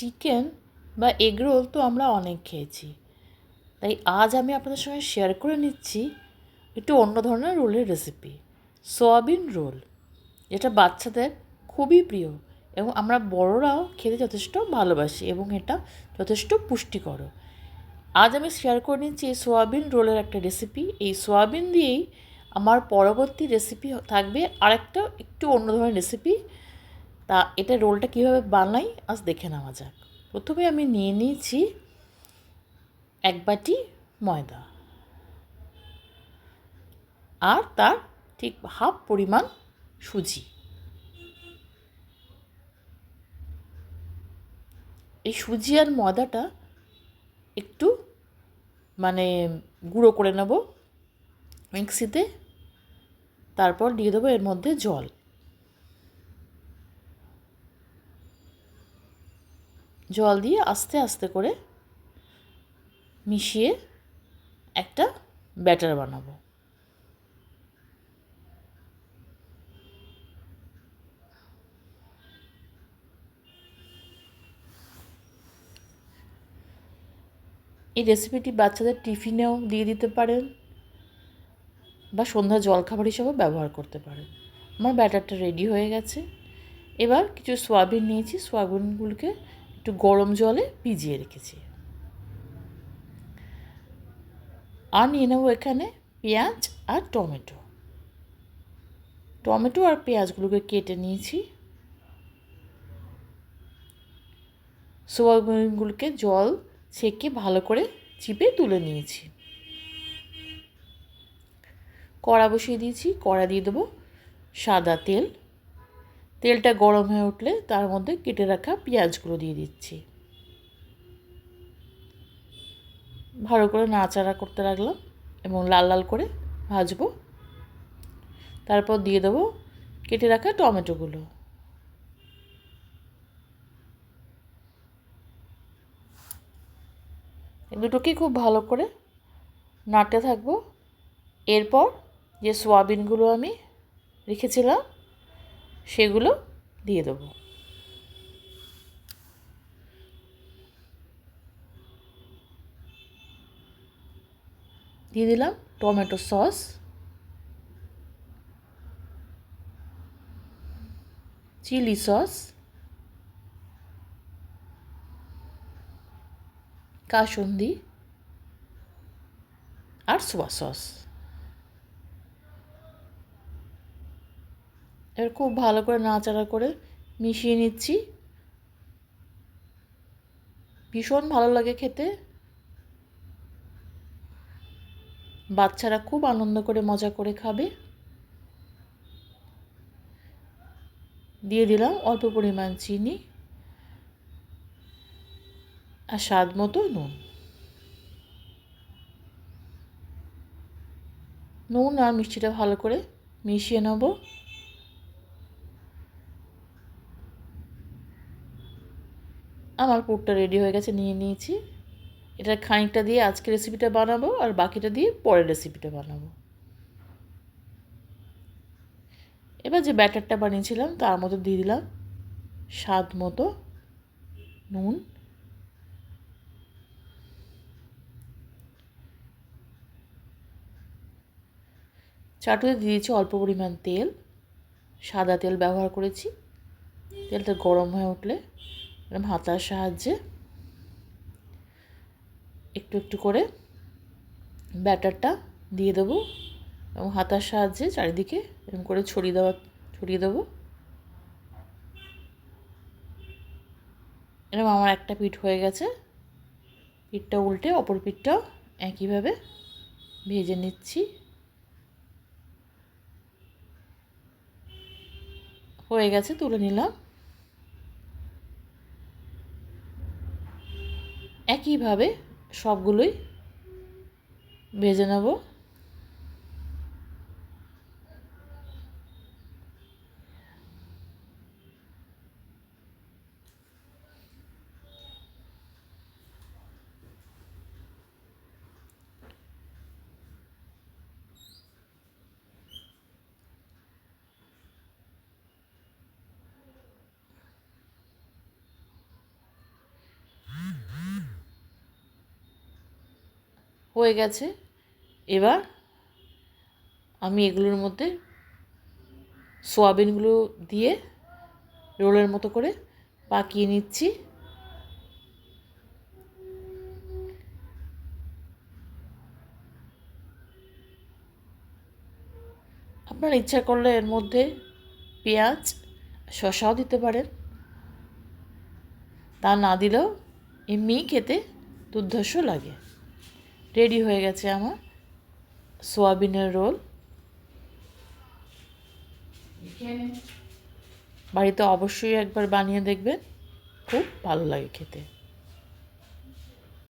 Chicken বা egg roll তো আমরা অনেক খেয়েছি, তাই আজ আমি আপনাদের সঙ্গে শেয়ার করে নিচ্ছি একটু অন্য ধরনের রোলের রেসিপি, সয়াবিন রোল, যেটা বাচ্চাদের খুবই প্রিয় এবং আমরা বড়রাও খেতে যথেষ্ট ভালোবাসি এবং এটা যথেষ্ট পুষ্টিকর। আজ আমি শেয়ার করে নিচ্ছি এই সয়াবিন রোলের একটা রেসিপি। এই সয়াবিন দিয়েই আমার পরবর্তী রেসিপি থাকবে আরেকটা একটু অন্য ধরনের রেসিপি। তা এটা রোলটা কীভাবে বানাই আজ দেখে নেওয়া যাক। প্রথমে আমি নিয়ে নিয়েছি 1 বাটি ময়দা আর তার ঠিক হাফ পরিমাণ সুজি। এই সুজি আর ময়দাটা একটু গুঁড়ো করে নেব মিক্সিতে। তারপর দিয়ে দেবো এর মধ্যে জল। জল দিয়ে আস্তে আস্তে করে মিশিয়ে একটা ব্যাটার বানাবো। এই রেসিপিটি বাচ্চাদের টিফিনেও দিয়ে দিতে পারেন বা সন্ধ্যা জলখাবার হিসেবেও ব্যবহার করতে পারেন। আমার ব্যাটারটা রেডি হয়ে গেছে। এবার কিছু সয়াবিন নিয়েছি, সয়াবিনগুলোকে একটু গরম জলে ভিজিয়ে রেখেছি। আর নিয়ে নেবো এখানে পেঁয়াজ আর টমেটো। টমেটো আর পেঁয়াজগুলোকে কেটে নিয়েছি। সয়াবিনগুলোকে জল ছেঁকে ভালো করে চিপে তুলে নিয়েছি। কড়া বসিয়ে দিয়েছি, কড়া দিয়ে দেবো সাদা তেল। তেলটা গরম হয়ে উঠলে তার মধ্যে কেটে রাখা পেঁয়াজগুলো দিয়ে দিচ্ছি। ভালো করে নাড়াচাড়া করতে লাগলাম এবং লাল লাল করে ভাজবো। তারপর দিয়ে দেবো কেটে রাখা টমেটোগুলো। দুটোকে খুব ভালো করে নাড়তে থাকবো। এরপর যে সয়াবিনগুলো আমি রেখেছিলাম সেগুলো দিয়ে দেবো। দিয়ে দিলাম tomato sauce, chilli sauce, kasundi আর সোয়া সস। এবার খুব ভালো করে নাড়াচাড়া করে মিশিয়ে নিচ্ছি। ভীষণ ভালো লাগে খেতে, বাচ্চারা খুব আনন্দ করে মজা করে খাবে। দিয়ে দিলাম অল্প পরিমাণ চিনি আর স্বাদ মতো নুন। নুন আর মিষ্টিটা ভালো করে মিশিয়ে নেব। আমার পুরটা রেডি হয়ে গেছে, নিয়ে নিয়েছি। এটা খানিকটা দিয়ে আজকে রেসিপিটা বানাবো আর বাকিটা দিয়ে পরের রেসিপিটা বানাবো। এবার যে ব্যাটারটা বানিয়েছিলাম তার মধ্যে দিয়ে দিলাম স্বাদ মতো নুন, চাটুতে দিয়ে দিয়েছি অল্প পরিমাণ তেল। সাদা তেল ব্যবহার করেছি। তেলটা গরম হয়ে উঠলে হাতার সাহায্যে একটু একটু করে ব্যাটারটা দিয়ে দেবো এবং হাতার সাহায্যে চারিদিকে এরকম করে ছড়িয়ে দেবো। এরকম আমার একটা পিঠ হয়ে গেছে। পিঠটা উল্টে অপর পিঠটাও একইভাবে ভেজে নিচ্ছি। হয়ে গেছে, তুলে নিলাম। একইভাবে সবগুলোই ভেজে নেব। হয়ে গেছে। এবার আমি এগুলোর মধ্যে সোয়াবিনগুলো দিয়ে রোলের মতো করে পাকিয়ে নিচ্ছি। আপনার ইচ্ছা করলে এর মধ্যে পেঁয়াজ শসাও দিতে পারেন, তা না দিলেও এমনিই খেতে দুর্ধর্ষ লাগে। রেডি হয়ে গেছে আমার সোয়াবিনের রোল। বাড়িতে অবশ্যই একবার বানিয়ে দেখবেন, খুব ভালো লাগে খেতে।